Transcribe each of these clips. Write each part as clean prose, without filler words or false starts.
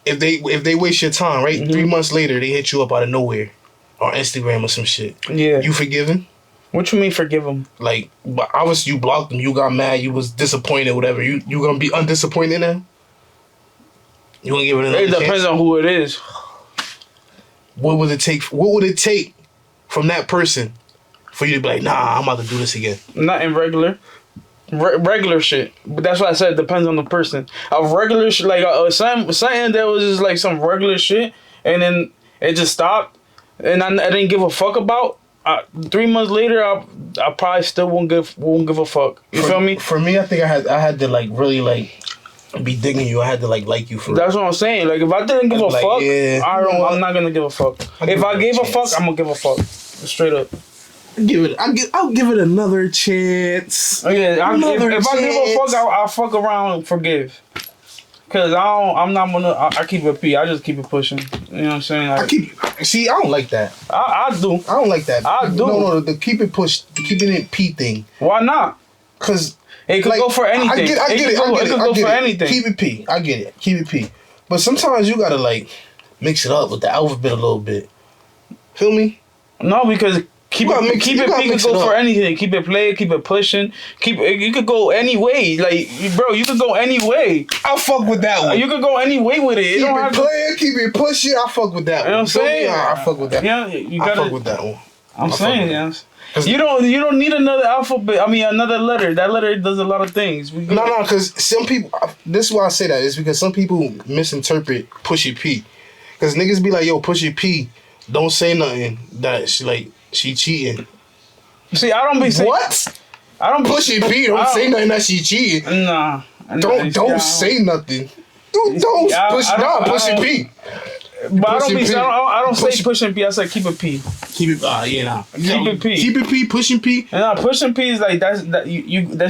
if they waste your time, right? 3 months later, they hit you up out of nowhere on Instagram or some shit. Yeah. You forgive him? What you mean forgive him? Like, obviously you blocked him, you got mad, you was disappointed, whatever. You gonna be undisappointed now? You gonna give it another chance? It depends on who it is. What would it take from that person for you to be like, nah, I'm about to do this again? Nothing regular. Regular shit. But that's why I said it depends on the person. A regular shit, like something that was just like some regular shit, and then it just stopped, and I didn't give a fuck about. 3 months later, I probably still won't give a fuck. You feel me? For me, I think I had to like really like be digging you. I had to like you for. That's what I'm saying. Like if I didn't give a fuck, yeah, I'm not gonna give a fuck. If I gave a fuck, I'm gonna give a fuck. Straight up. I'll give it another chance. Oh, yeah, if I give a fuck, I'll fuck around and forgive. Cause I'm not gonna. I keep it P. I just keep it pushing. You know what I'm saying? Like, I don't like that. I do. I don't like that. I do. No, the keeping it P thing. Why not? Cause it could go for anything. I get it. It could go for anything. Keep it P. I get it. Keep it P. But sometimes you gotta like mix it up with the alphabet a little bit. Feel me? No, because keep it P could go for anything. Keep it play, keep it pushing. You could go any way. Like, bro, you could go any way. I'll fuck with that one. You could go any way with it. Keep it playing, keep it pushing. I'll fuck with that one. You know what I'm saying? I fuck with that. Yeah, you gotta. I fuck with that one. I'm saying, yes. You don't need another alphabet. I mean, another letter. That letter does a lot of things. No, because some people. This is why I say that is because some people misinterpret Pushy P. Because niggas be like, yo, Pushy P, don't say nothing that she cheating. See, I don't be saying what. I don't Pushy P. Don't say nothing that she cheating. Nah. Don't say nothing. Don't Pushy P. But I don't say pushing P. I say keep it P. Keep it. Yeah, nah. Keep it P. Keep it P. Pushing P. Nah, pushing P is like that's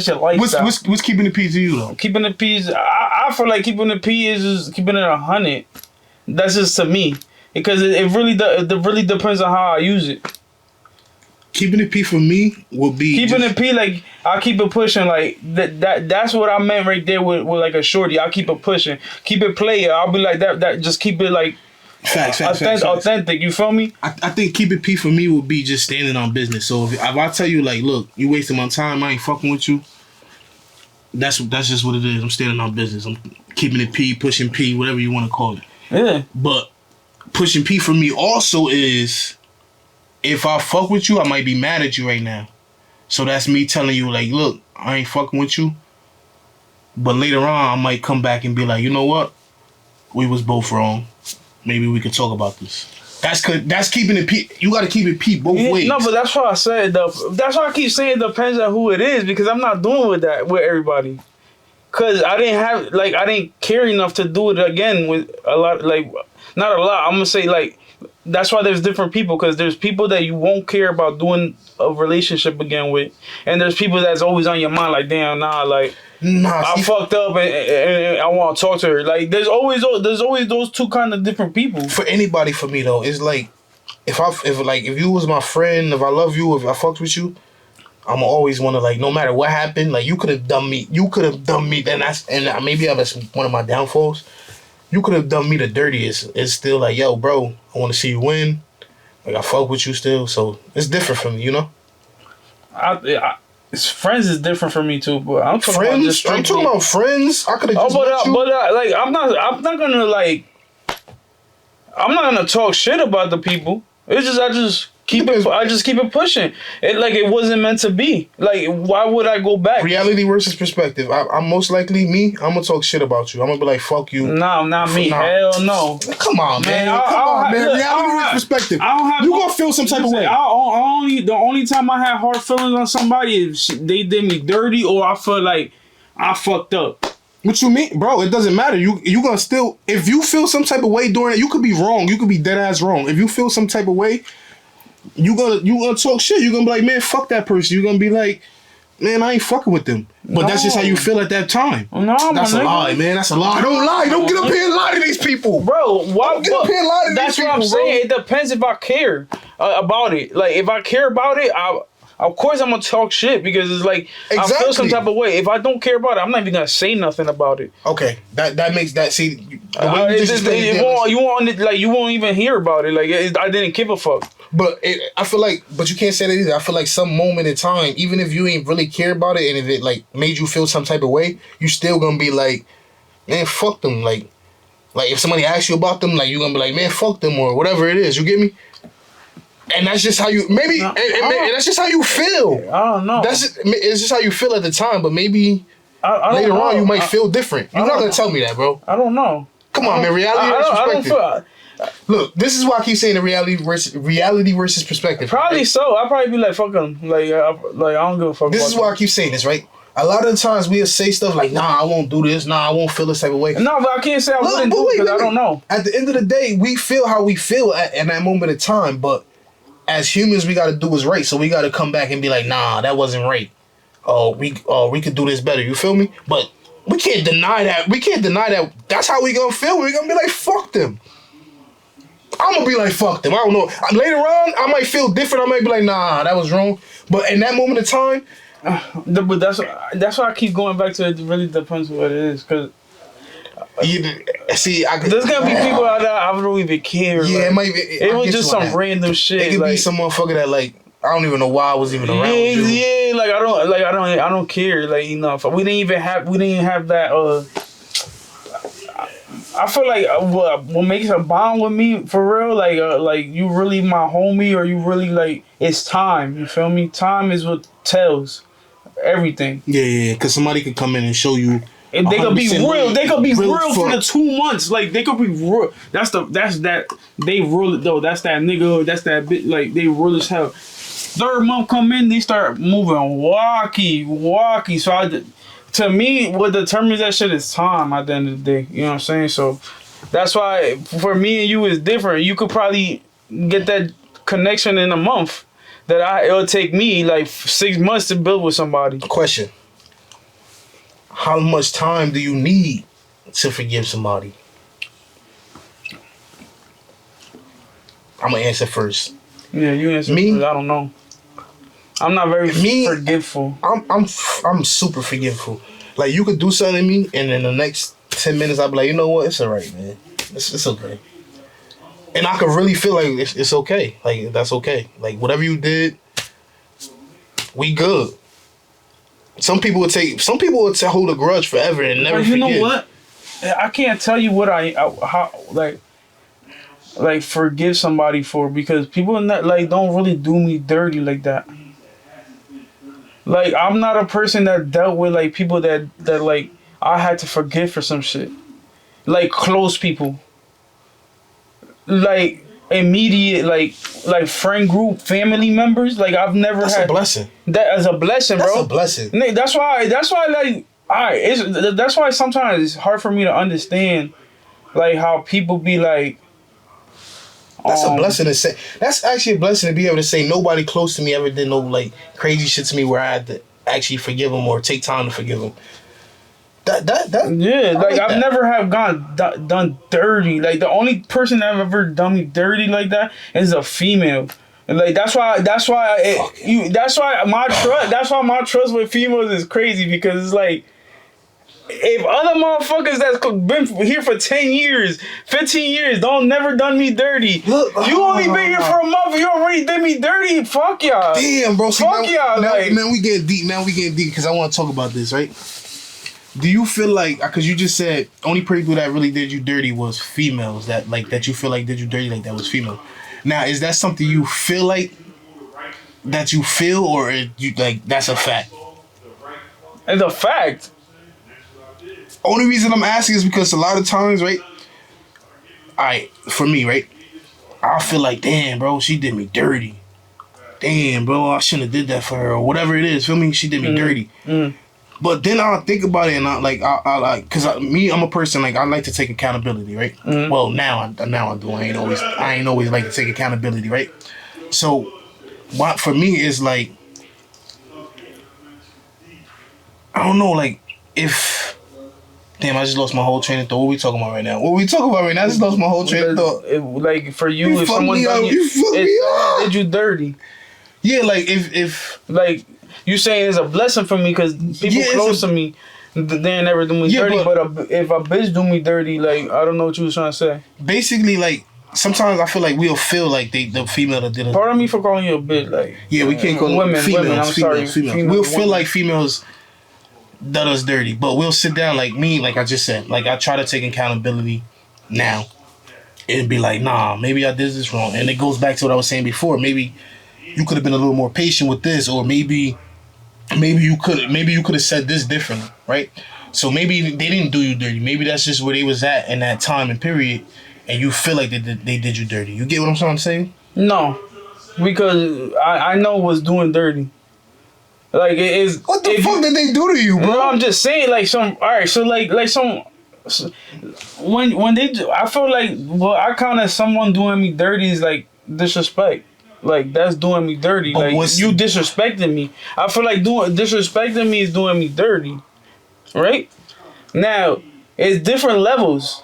your lifestyle. What's keeping the P to you though? Keeping the P is I feel like keeping the P is just keeping it 100. That's just to me because it really depends on how I use it. Keeping it P for me will be keeping it P, like I keep it pushing, like that's what I meant right there with like a shorty. I keep it pushing, keep it player. I'll be like that just keep it like facts. Authentic. You feel me? I think keep it P for me will be just standing on business. So if I tell you like, look, you wasting my time, I ain't fucking with you. That's just what it is. I'm standing on business. I'm keeping it P, pushing P, whatever you want to call it. Yeah. But pushing P for me also is, if I fuck with you, I might be mad at you right now. So that's me telling you, like, look, I ain't fucking with you. But later on, I might come back and be like, you know what? We was both wrong. Maybe we could talk about this. That's keeping it P. You got to keep it P both ways. No, but that's why I said, that's why I keep saying it depends on who it is, because I'm not doing with everybody. Because I didn't care enough to do it again with a lot, like, not a lot. I'm going to say, like, that's why there's different people, because there's people that you won't care about doing a relationship again with, and there's people that's always on your mind, like, damn, I fucked up and I want to talk to her. Like, there's always those two kind of different people. For anybody, for me though, it's like if you was my friend, if I love you, if I fucked with you, I'm always want to, like, no matter what happened, like, you could have done me, and maybe that's one of my downfalls. You could have done me the dirtiest. It's still like, yo, bro, I want to see you win. Like, I fuck with you still, so it's different for me, you know. Friends is different for me too, but I'm talking about just I'm talking about friends. I could have just met you. Like, I'm not gonna talk shit about the people. It's just I just keep it pushing. It wasn't meant to be. Like, why would I go back? Reality versus perspective. I'm most likely I'm gonna talk shit about you. I'm gonna be like, fuck you. No, not me. Hell no. Come on, man. Reality versus perspective. You gonna feel some type of way. The only time I had hard feelings on somebody is they did me dirty, or I feel like I fucked up. What you mean, bro? It doesn't matter. You gonna still, if you feel some type of way during it, you could be wrong. You could be dead ass wrong. If you feel some type of way, you gonna talk shit. You gonna be like, man, fuck that person. You gonna be like, man, I ain't fucking with them. But that's just how you feel at that time. No, that's a lie, man. That's a lie. Don't lie. Don't get up here and lie to these people, bro. Don't get up here and lie to these people. That's what I'm saying. It depends if I care about it. Like, if I care about it, of course I'm gonna talk shit because it's like I feel some type of way. If I don't care about it, I'm not even gonna say nothing about it. Okay, that makes that see. The way You won't even hear about it. Like I didn't give a fuck. But I feel like, but you can't say that either. I feel like some moment in time, even if you ain't really care about it, and if it like made you feel some type of way, you still gonna be like, man, fuck them. Like if somebody asks you about them, like you gonna be like, man, fuck them or whatever it is. You get me? And that's just how you and that's just how you feel. I don't know. It's just how you feel at the time. But maybe later on you might feel different. You're not gonna tell me that, bro. I don't know. Come on, man. Reality versus perspective. Look, this is why I keep saying the reality versus perspective. Probably right? So. I'll probably be like, fuck them. Like I don't give a fuck. This is why I keep saying this, right? A lot of the times we'll say stuff like, nah, I won't do this. Nah, I won't feel this type of way. No, but I can't say I wouldn't do it because I don't know. At the end of the day, we feel how we feel in that moment of time. But as humans, we got to do what's right. So we got to come back and be like, nah, that wasn't right. We could do this better. You feel me? But we can't deny that. We can't deny that. That's how we gonna feel. We're gonna be like, fuck them. I'm gonna be like, fuck them. I don't know. Later on, I might feel different. I might be like, nah, that was wrong. But in that moment of time, but that's why I keep going back to it. It really depends on what it is, cause there's gonna be people out there I don't even care. Yeah, like, it might be. It was just some random shit. It could be some motherfucker that like I don't even know why I was even around. Yeah, like I don't care. Like we didn't have that. I feel like what makes a bond with me for real, like you really my homie, or you really like it's time. You feel me? Time is what tells everything. Yeah. Because somebody could come in and show you. And they could be real. They could be real for the 2 months. Like they could be real. That's that. They real though. That's that nigga. That's that bit. Like they real as hell. Third month come in, they start moving walkie. So to me, what determines that shit is time at the end of the day. You know what I'm saying? So that's why for me and you is different. You could probably get that connection in a month. It'll take me like 6 months to build with somebody. Question. How much time do you need to forgive somebody? I'm gonna answer first. Yeah, you answer me, first. I don't know. I'm not very forgiveful. I'm super forgiveful. Like you could do something to me, and in the next 10 minutes, I'll be like, you know what? It's alright, man. It's okay. And I could really feel like it's okay. Like that's okay. Like whatever you did, we good. Some people would hold a grudge forever and never forget. You know what? I can't tell you what how like forgive somebody for, because people in that like don't really do me dirty like that. Like I'm not a person that dealt with like people that like I had to forgive for some shit. Like close people. Like immediate like friend group, family members. Like I've never That's had a blessing. That as a blessing, bro. That's a blessing. That's why like that's why sometimes it's hard for me to understand like how people be like. That's a blessing to say. That's actually a blessing to be able to say nobody close to me ever did no like crazy shit to me where I had to actually forgive them or take time to forgive them. Yeah, like I've never have done dirty. Like the only person that ever done me dirty like that is a female. And like that's why my trust with females is crazy, because it's like, if other motherfuckers that's been here for 10 years, 15 years, don't never done me dirty. You only been here for a month, you already did me dirty. Fuck y'all. Damn, bro. See, fuck y'all. Now we get deep. Because I want to talk about this, right? Do you feel like, because you just said only people that really did you dirty was females, that you feel like did you dirty like that was female. Now, is that something you feel like that you feel, or you like that's a fact? It's a fact. Only reason I'm asking is because a lot of times, right? For me, right? I feel like, damn, bro, she did me dirty. Damn, bro, I shouldn't have did that for her, or whatever it is. Feel me? She did me dirty. Mm. But then I'll think about it, and I like, because I'm a person, like, I like to take accountability, right? Mm-hmm. Well, now I do. I ain't always like to take accountability, right? So, what for me is like, I don't know, like, if, damn, I just lost my whole train of thought. What are we talking about right now? I just lost my whole train of thought. Like, for you, if someone did you dirty. Yeah, like if Like you saying it's a blessing for me because people close to me, they never do me dirty. But if a bitch do me dirty, like I don't know what you was trying to say. basically, like sometimes I feel like we'll feel like the female that did it. Pardon me for calling you a bitch. Like Yeah, we can't call women. it females. Women. I'm sorry. Females. We'll feel like females done us dirty, but we'll sit down like me, like I just said. Like I try to take accountability now and be like, nah, maybe I did this wrong, and it goes back to what I was saying before. Maybe you could have been a little more patient with this, or maybe you could have said this differently, right? So maybe they didn't do you dirty. Maybe that's just where they was at in that time and period, and you feel like they did you dirty. You get what I'm trying to say? No, because I know what's doing dirty. Like it is. What the fuck did they do to you, bro? No, I'm just saying like some. All right, so like some. When they, I feel like I count as someone doing me dirty is like disrespect. Like that's doing me dirty. But like you disrespecting me. I feel like disrespecting me is doing me dirty. Right? Now, it's different levels.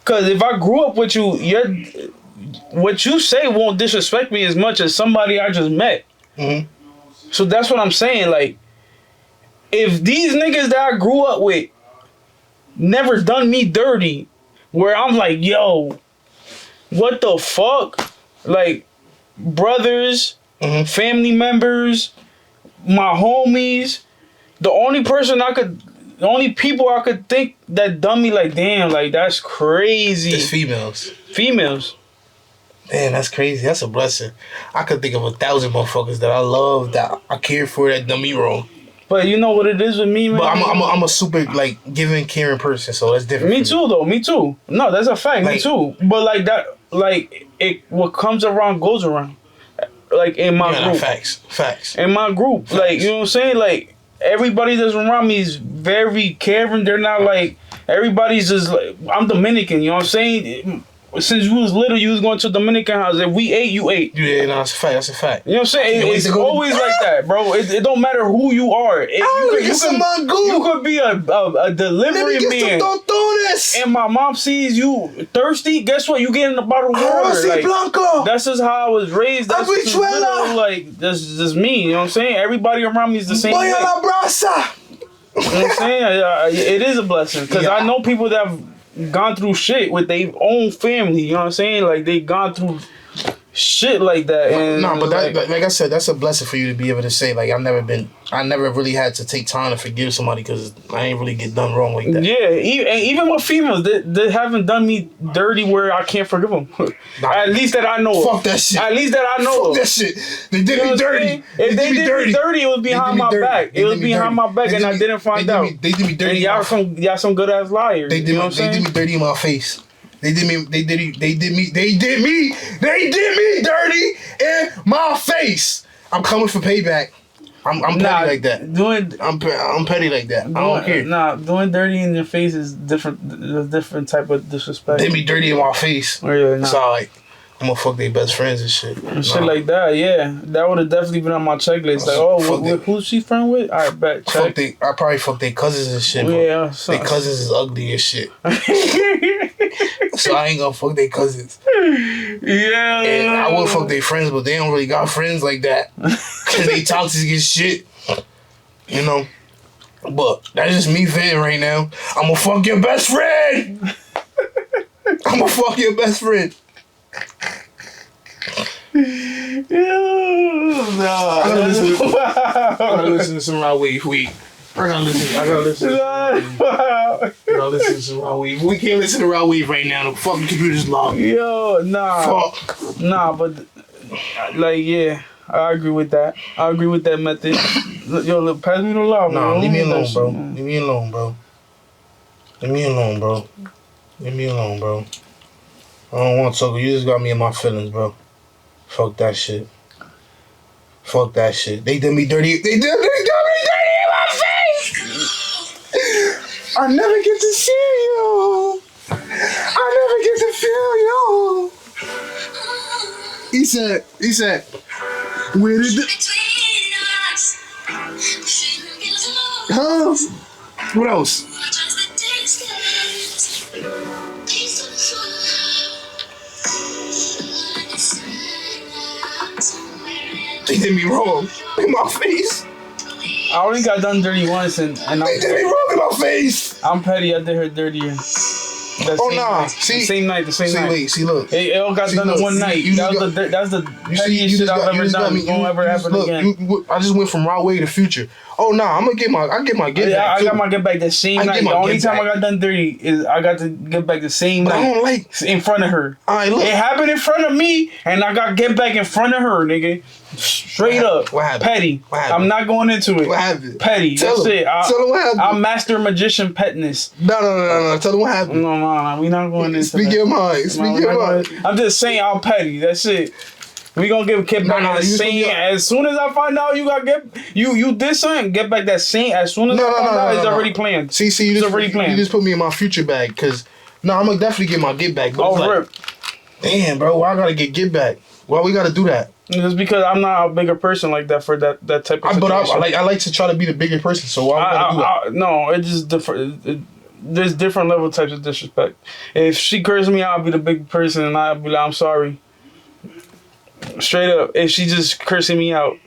Cause if I grew up with you, what you say won't disrespect me as much as somebody I just met. Mm-hmm. So that's what I'm saying. Like, if these niggas that I grew up with never done me dirty, where I'm like, yo, what the fuck? Like, brothers, family members, my homies, the only people I could think that done me like, damn, like that's crazy. It's females. Females. Man, that's crazy. That's a blessing. I could think of 1,000 motherfuckers that I love, that I care for, that done me wrong. But you know what it is with me, man? But I'm a super, like, giving, caring person, so that's different. Me too, though. Me too. No, that's a fact. Like, me too. But, like, that, like, what comes around goes around. Like, in my group. Facts. In my group. Facts. Like, you know what I'm saying? Like, everybody that's around me is very caring. They're not, like, everybody's just, like, I'm Dominican, you know what I'm saying? Since you was little, you was going to Dominican house. If we ate, you ate. Yeah, no, that's a fact. That's a fact. You know what I'm saying? It's always like that, bro. It don't matter who you are. You could be a delivery man. And my mom sees you thirsty. Guess what? You get in a bottle of water. Like, that's just how I was raised. That's just little, like that's just me. You know what I'm saying? Everybody around me is the same way. You know what I'm saying? It is a blessing because I know people that have gone through shit with their own family, you know what I'm saying? Like they gone through shit like that. And but like I said, that's a blessing for you to be able to say, like, I never really had to take time to forgive somebody because I ain't really get done wrong like that. Yeah, even with females, they haven't done me dirty where I can't forgive them. At least that I know. Fuck that shit. At least that I know. Fuck that shit. They did me dirty. If they did me dirty, it was behind my back. It was behind my back, and I didn't find out. They did me dirty. And y'all some good ass liars. They did me dirty in my face. They did me dirty in my face. I'm coming for payback. I'm petty like that. I'm petty like that. I don't care. Nah, doing dirty in your face is different. A different type of disrespect. They be dirty in my face. Really, nah. So like, I'm gonna fuck their best friends and shit. Shit like that, yeah. That would have definitely been on my checklist. Like, who's she friend with? All right, bet. Check. I probably fuck their cousins and shit. Yeah, their cousins is ugly as shit. So I ain't gonna fuck their cousins. Yeah. And I will fuck their friends, but they don't really got friends like that. Cause they toxic as shit. You know? But that's just me venting right now. I'm gonna fuck your best friend! I'm gonna fuck your best friend. I gotta listen to some raw weed. I gotta listen to some raw weed. We can't listen to raw weed right now. The fucking computer's locked. Yo, nah. Fuck. Nah, but like, yeah, I agree with that. I agree with that method. Yo, look, pass me the law, man. Nah, leave me alone, bro. Leave me alone, bro. Leave me alone, bro. Leave me alone, bro. I don't want to talk. You just got me in my feelings, bro. Fuck that shit. Fuck that shit. They did me dirty. They did me dirty in my face. I never get to see you. I never get to feel you. He said, where did the... Huh? What else? She did me wrong in my face. I only got done dirty once, and They did me wrong in my face. I'm petty. I did her dirtier. Oh nah, night. see, the same night. Wait, see, look. It all got done in one night. That's the pettiest shit I've ever done. It won't ever happen again. I just went from right way to future. Oh nah, I get my get back. I got my get back the same night. The only time I got done dirty is I got to get back the same night. I don't like in front of her. Alright, look. It happened in front of me, and I got get back in front of her, nigga. Straight up. What happened? Petty. What happened? I'm not going into it. What happened? Petty. Tell That's him. it. Tell him what happened. I'm master magician petness. No. Tell him what happened. No. We not going into Speak that. your mind. Speak your mind. I'm just saying I'm petty. That's it. We gonna give Kid back the same. As soon as I find out you got you did something, get back that same. As soon as I find out, it's already planned. See, you just put me in my future bag, cause I'm gonna definitely get my get back. Oh, rip. Damn, bro, why I gotta get back? Why we gotta do that? It's because I'm not a bigger person like that for that type of situation. But I like to try to be the bigger person. So why we gotta do that? No, it's just different. There's different level types of disrespect. If she curses me out, I'll be the big person, and I'll be like, I'm sorry. Straight up. If she just cursing me out,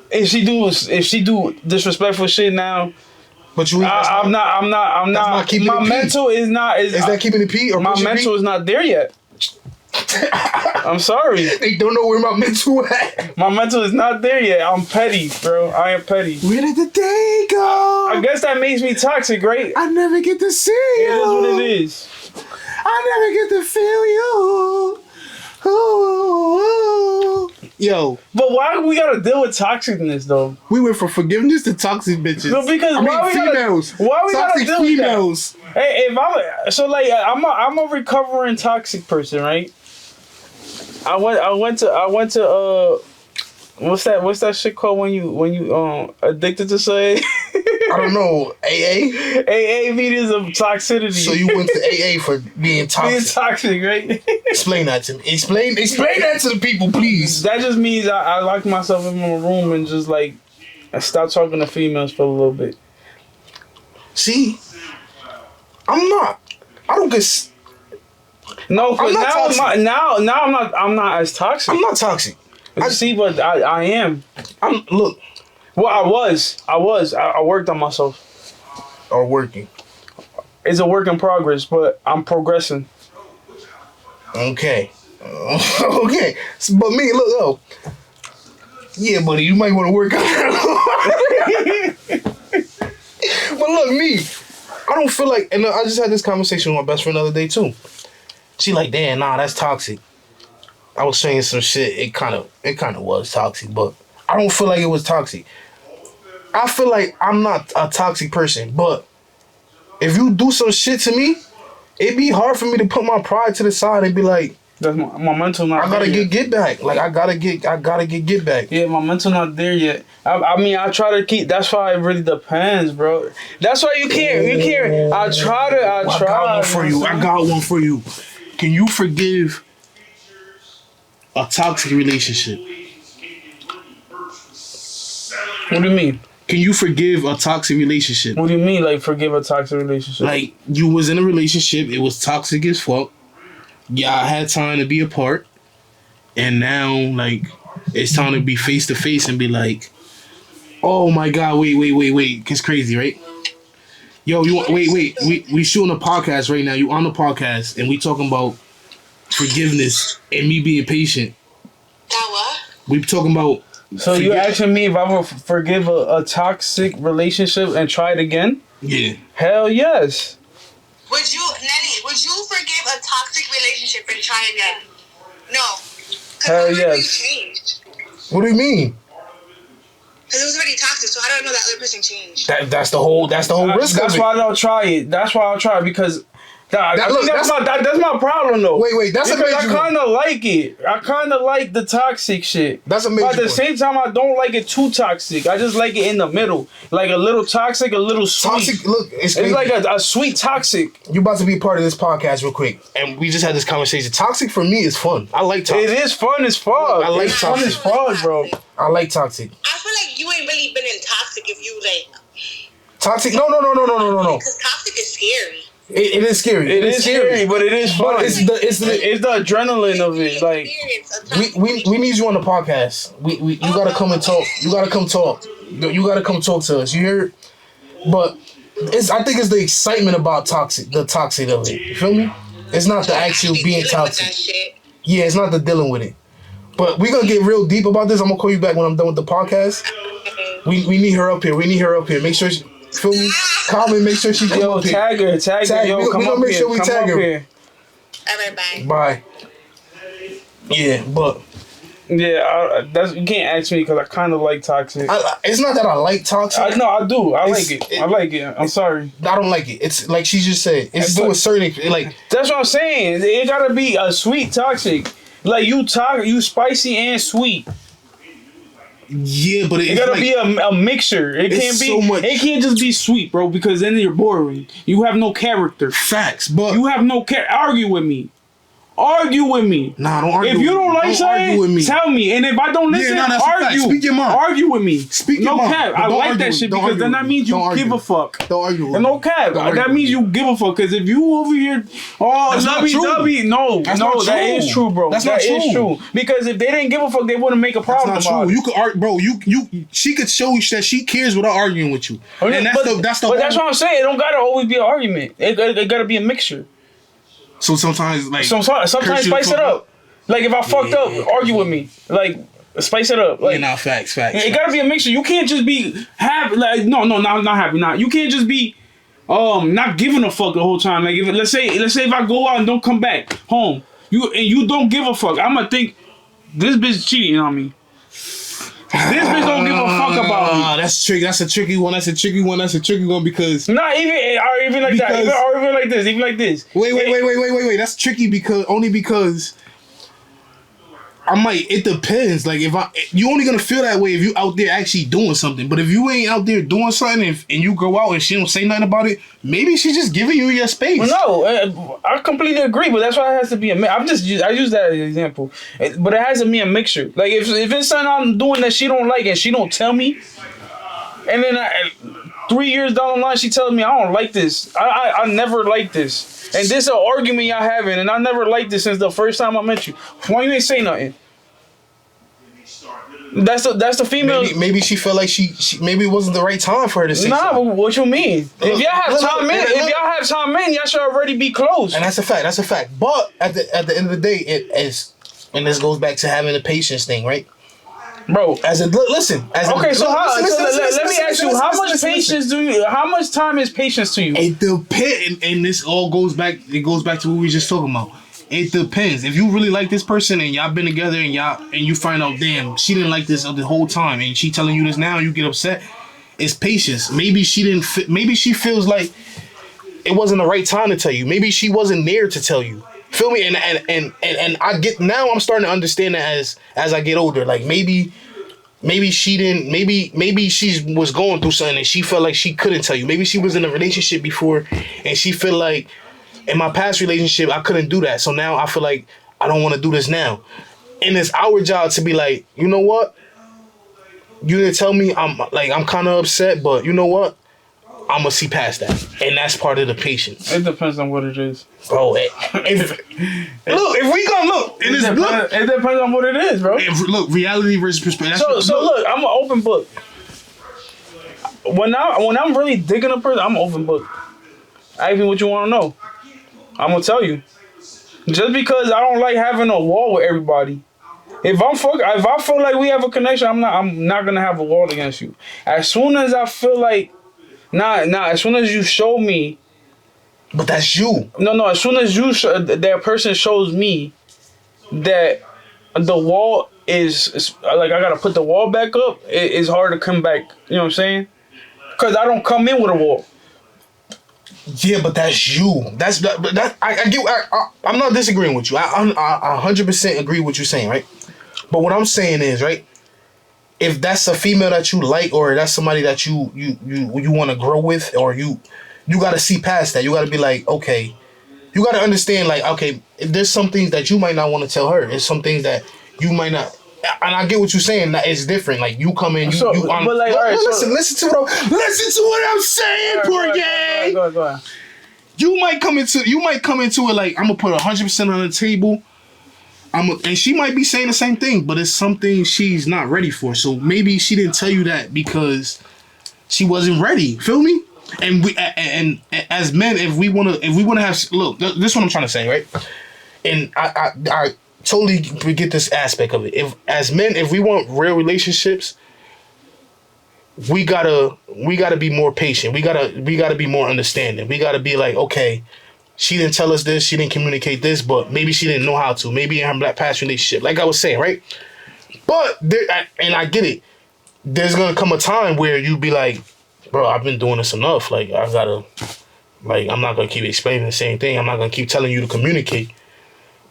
if she do disrespectful shit now, but I'm not keeping my it mental is not. Is that keeping it P or my mental is not there yet? I'm sorry. They don't know where my mental at. My mental is not there yet. I'm petty, bro. I am petty. Where did the day go? I guess that makes me toxic, right? I never get to see you. It is what it is. I never get to feel you. Ooh. Yo. But why we gotta deal with toxicness though? We went from forgiveness to toxic bitches. No, because females. Why we toxic gotta deal females. with that? Hey, if I'm a recovering toxic person, right? I went to what's that shit called when you addicted to say? I don't know. AA meetings of toxicity. So you went to AA for being toxic. Being toxic, right? Explain that to me. Explain that to the people, please. That just means I lock myself in my room and just like I stop talking to females for a little bit. See, I'm not. I don't get. No, because now I'm not as toxic. I'm not toxic. But I am. Look. Well, I was. I worked on myself. Or working. It's a work in progress, but I'm progressing. Okay. Okay. But me, look, yeah, buddy, you might want to work on that. But look, me, I don't feel like, and I just had this conversation with my best friend the other day, too. She like, damn, nah, that's toxic. I was saying some shit, it kind of was toxic, but I don't feel like it was toxic. I feel like I'm not a toxic person, but if you do some shit to me, it'd be hard for me to put my pride to the side and be like, that's my mental not. I gotta get back. Like I gotta get back. Yeah, my mental not there yet. I mean, I try to keep. That's why it really depends, bro. That's why you can't. I got one for you. Can you forgive a toxic relationship? What do you mean? Can you forgive a toxic relationship? What do you mean, like forgive a toxic relationship? Like you was in a relationship, it was toxic as fuck. Y'all had time to be apart, and now like it's time to be face to face and be like, oh my god, wait, it's crazy, right? Yo, we shooting a podcast right now. You on the podcast and we talking about forgiveness and me being patient. That what? We talking about. So you asking me if I would forgive a toxic relationship and try it again? Yeah. Hell yes. Would you forgive a toxic relationship and try again? No. Hell yes. Changed. What do you mean? Because it was already toxic, so I don't know that other person changed. That's the whole risk. That's why I don't try it. That's why I'll try it because. That's my problem though. Wait, that's because a major I kind of like it. I kind of like the toxic shit. That's a major But at the same time, I don't like it too toxic. I just like it in the middle, like a little toxic, a little sweet. Toxic. Look, it's like a sweet toxic. You about to be a part of this podcast real quick, and we just had this conversation. Toxic for me is fun. I like toxic. It is fun as fuck. I like it's toxic. Fun as fuck, bro. I like toxic. I feel like you ain't really been in toxic if you like. Toxic? No. Because toxic is scary. It is scary. It is scary, but it is fun. But it's the adrenaline of it. Like we need you on the podcast. You gotta come and talk. You gotta come talk. You gotta come talk to us. You hear? But I think it's the excitement about the toxic of it. You feel me? It's not the actual being toxic. Yeah, it's not the dealing with it. But we're gonna get real deep about this. I'm gonna call you back when I'm done with the podcast. We need her up here. Make sure she feel me. Comment. Make sure she come up here. Tag her. Yo, come up here. Come up here. Alright, bye. Bye. Yeah, but that's you can't ask me because I kind of like toxic. It's not that I like toxic. No, I do. I like it. I'm sorry. I don't like it. It's like she just said. It's to a certain like. That's what I'm saying. It gotta be a sweet toxic. Like you spicy and sweet. Yeah, but it gotta be a mixture. It can't be. So much. It can't just be sweet, bro. Because then you're boring. You have no character. Facts, but you have no character. Argue with me. Nah, don't argue. If you don't like something, tell me. And if I don't listen, argue. Speak your mind. Argue with me. Speak your mind. No cap. I like that shit because then that means you give a fuck. Don't argue with me. No cap. That means you give a fuck. Because if you over here, lovey-dovey, no, that is true, bro. That is true. Because if they didn't give a fuck, they wouldn't make a problem. That's not true. You could argue, bro. She could show you that she cares without arguing with you. And that's what I'm saying. It don't gotta always be an argument. It gotta be a mixture. So sometimes, like... Sometimes spice it up. Like, if I fucked up, argue with me. Like, spice it up. Like, facts. It gotta be a mixture. You can't just be happy. Like, not happy. You can't just be not giving a fuck the whole time. Like, let's say if I go out and don't come back home, you don't give a fuck, I'm gonna think, this bitch cheating on me. This bitch don't give a fuck about me. That's tricky. That's a tricky one. Because not even like that. Even like this. Wait. That's tricky because it depends. Like you only gonna feel that way if you out there actually doing something. But if you ain't out there doing something and you go out and she don't say nothing about it, maybe she's just giving you your space. Well, no, I completely agree. But that's why it has to be a mix. I use that as an example. But it has to be a mixture. Like if it's something I'm doing that she don't like and she don't tell me, and then 3 years down the line she tells me I don't like this. I never liked this. And this is an argument y'all having, and I never liked this since the first time I met you. Why you ain't say nothing? That's the female. Maybe she felt like she maybe it wasn't the right time for her to say something. But what you mean? If y'all have time in, y'all should already be close. And that's a fact. But at the end of the day, it is, and this goes back to having the patience thing, right? Bro, let me ask you, how much time is patience to you? It depends, and this all goes back. It goes back to what we were just talking about. It depends. If you really like this person and y'all been together and you find out, damn, she didn't like this the whole time, and she telling you this now, and you get upset. It's patience. Maybe she didn't. Maybe she feels like it wasn't the right time to tell you. Maybe she wasn't there to tell you. Feel me? And I get now. I'm starting to understand that as I get older. Like maybe she didn't. Maybe she was going through something and she felt like she couldn't tell you. Maybe she was in a relationship before and she felt like in my past relationship I couldn't do that. So now I feel like I don't want to do this now. And it's our job to be like, you know what? You didn't tell me. I'm kind of upset, but you know what? I'm gonna see past that, and that's part of the patience. It depends on what it is, bro. If we gonna look, it depends on what it is, bro. Look, reality versus perspective. So look, I'm an open book. When I'm really digging a person, I'm an open book. Ask me what you want to know. I'm gonna tell you. Just because I don't like having a wall with everybody. If I feel like we have a connection, I'm not gonna have a wall against you. As soon as I feel like. As soon as you show me, but that's you. No. As soon as that person shows me that the wall is like I gotta put the wall back up, it's hard to come back. You know what I'm saying? Because I don't come in with a wall. Yeah, but that's you. I get. I'm not disagreeing with you. I 100% agree with what you're saying, right? But what I'm saying is, right. If that's a female that you like, or that's somebody that you want to grow with, or you got to see past that. You got to be like, okay, you got to understand, like, okay, there's some things that you might not want to tell her. There's some things that you might not. And I get what you're saying. That it's different. Like you come in, but like, all right, listen to what I'm saying, poor gang. Go ahead. you might come into it like I'm gonna put 100% on the table. And she might be saying the same thing, but it's something she's not ready for. So maybe she didn't tell you that because she wasn't ready. Feel me? And we and as men, if we wanna have look, this is what I'm trying to say, right? And I totally get this aspect of it. If as men, if we want real relationships, we gotta be more patient. We gotta be more understanding. We gotta be like, okay, she didn't tell us this, she didn't communicate this, but maybe she didn't know how to. Maybe in her past relationship, like I was saying, right? But and I get it. There's gonna come a time where you be like, bro, I've been doing this enough. Like I gotta, like I'm not gonna keep explaining the same thing. I'm not gonna keep telling you to communicate.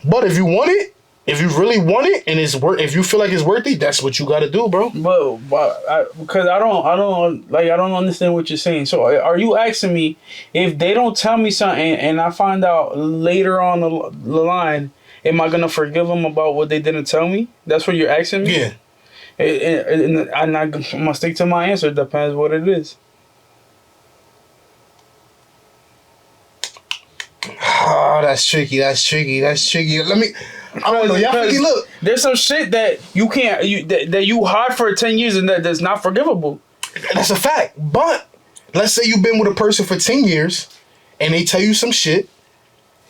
But if you want it, if you really want it, and if you feel like it's worth it, that's what you gotta do, bro. Because I don't understand what you're saying. So are you asking me if they don't tell me something and I find out later on the line, am I gonna forgive them about what they didn't tell me? That's what you're asking me. Yeah. And I'm gonna stick to my answer. It depends what it is. Oh, that's tricky. Let me. I don't know. Y'all forget, look. There's some shit that you can't that you hide for 10 years and that's not forgivable. That's a fact. But let's say you've been with a person for 10 years and they tell you some shit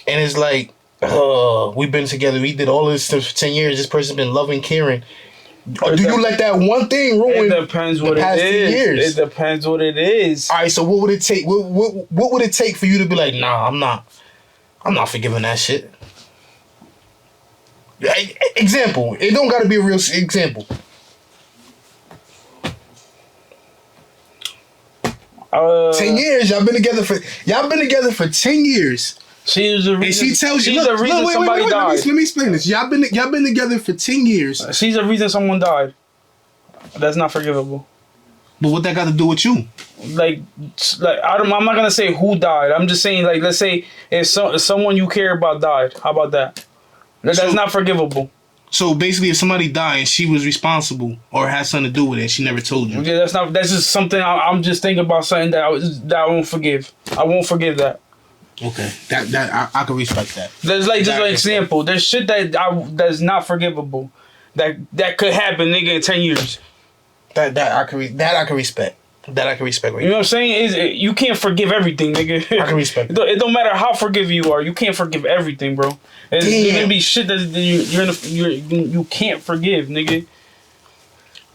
and it's like, we've been together, we did all this stuff for 10 years, this person's been loving, caring. Or do you let that one thing ruin it depends what the past it 10 is. years? It depends what it is. All right, so what would it take? What would it take for you to be like, nah, I'm not forgiving that shit? Example. It don't gotta be a real example. 10 years. Y'all been together for 10 years. She's the reason. And she tells you, she's the reason somebody died. Let me explain this. Y'all been together for 10 years. She's the reason someone died. That's not forgivable. But what that got to do with you? I'm not gonna say who died. I'm just saying, like, let's say if someone you care about died. How about that? That's not forgivable. So basically, if somebody died and she was responsible or had something to do with it, she never told you. Yeah, that's just something I'm just thinking about, something that I won't forgive. I won't forgive that. Okay, that I can respect that. There's like just an example. There's shit that's not forgivable. That could happen, nigga, in 10 years. That I can respect. That I can respect. You know what I'm saying? Is you can't forgive everything, nigga. I can respect. It don't matter how forgiving you are. You can't forgive everything, bro. There's gonna be shit that you can't forgive, nigga.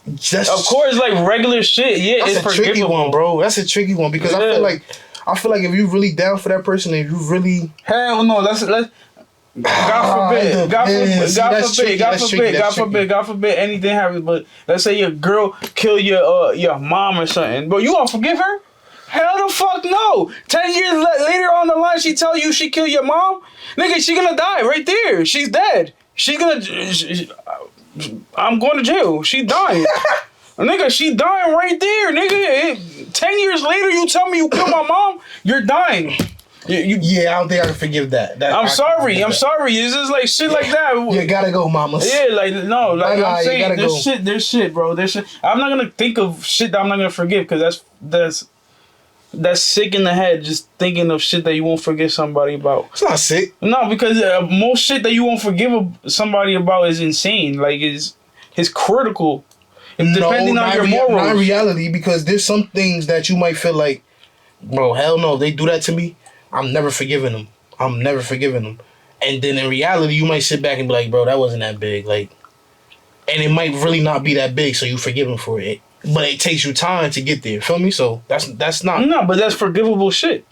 Of course, like regular shit. Yeah, that's it's a tricky one, bro. That's a tricky one because I feel like if you really down for that person, if you really hell no, let's God forbid anything happens. But let's say your girl kill your mom or something, but you gonna forgive her? Hell the fuck no. 10 years later on the line, she tell you she killed your mom, nigga. She gonna die right there. She's dead. I'm going to jail. She dying. Nigga, she dying right there, nigga. 10 years later, you tell me you killed my mom, you're dying. Yeah, I don't think I can forgive that. I'm sorry. It's just like shit like that. You gotta go, mama. Yeah, like no, like I'm saying, there's shit, bro. There's shit. I'm not gonna think of shit that I'm not gonna forgive because that's sick in the head. Just thinking of shit that you won't forgive somebody about. It's not sick. No, because most shit that you won't forgive somebody about is insane. Like it's critical. Depending on your morals. Not reality, because there's some things that you might feel like, bro, hell no, they do that to me, I'm never forgiving them. And then in reality, you might sit back and be like, bro, that wasn't that big. Like, and it might really not be that big, so you forgive him for it. But it takes you time to get there. Feel me? So that's not. No, but that's forgivable shit.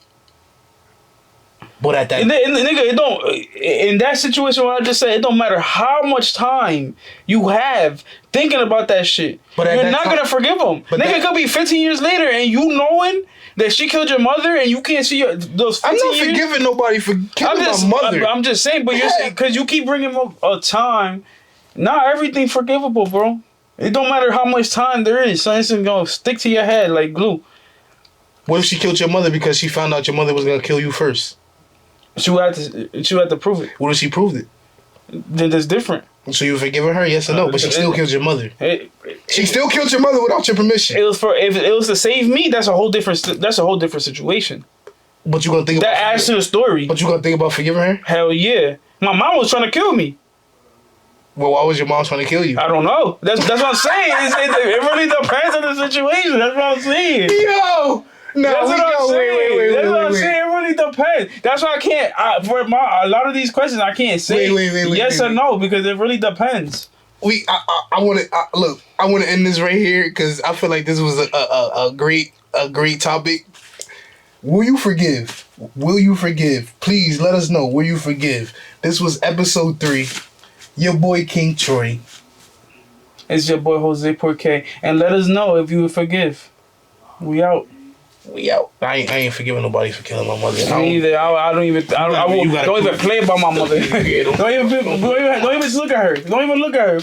But at that, nigga, it don't. In that situation, what I just said, it don't matter how much time you have thinking about that shit. But you're not gonna forgive him. Nigga, it could be 15 years later, and you knowing that she killed your mother, and you can't see those 15 years. I'm not forgiving nobody for killing my mother. I'm just saying, but you're because you keep bringing up a time. Not everything forgivable, bro. It don't matter how much time there is. Something's gonna stick to your head like glue. What if she killed your mother because she found out your mother was gonna kill you first? She would have to prove it. What if she proved it? Then that's different. So you forgiving her, yes or no? But she still killed your mother. She still killed your mother without your permission. If it was to save me, that's a whole different situation. But you gonna think That about adds to the story. But you gonna think about forgiving her? Hell yeah. My mom was trying to kill me. Well, why was your mom trying to kill you? I don't know. That's what I'm saying. It really depends on the situation. That's what I'm saying. Yo! No, That's what I'm saying. wait, That's what I'm saying. It really depends. That's why I can't. A lot of these questions, I can't say yes or no because it really depends. I want to look. I want to end this right here because I feel like this was a great topic. Will you forgive? Will you forgive? Please let us know. Will you forgive? This was episode 3. Your boy King Troy. It's your boy Jose Porqué, and let us know if you would forgive. We out. We out. I ain't forgiving nobody for killing my mother. Me either. I don't even play about my mother. Don't even look at her. Don't even look at her.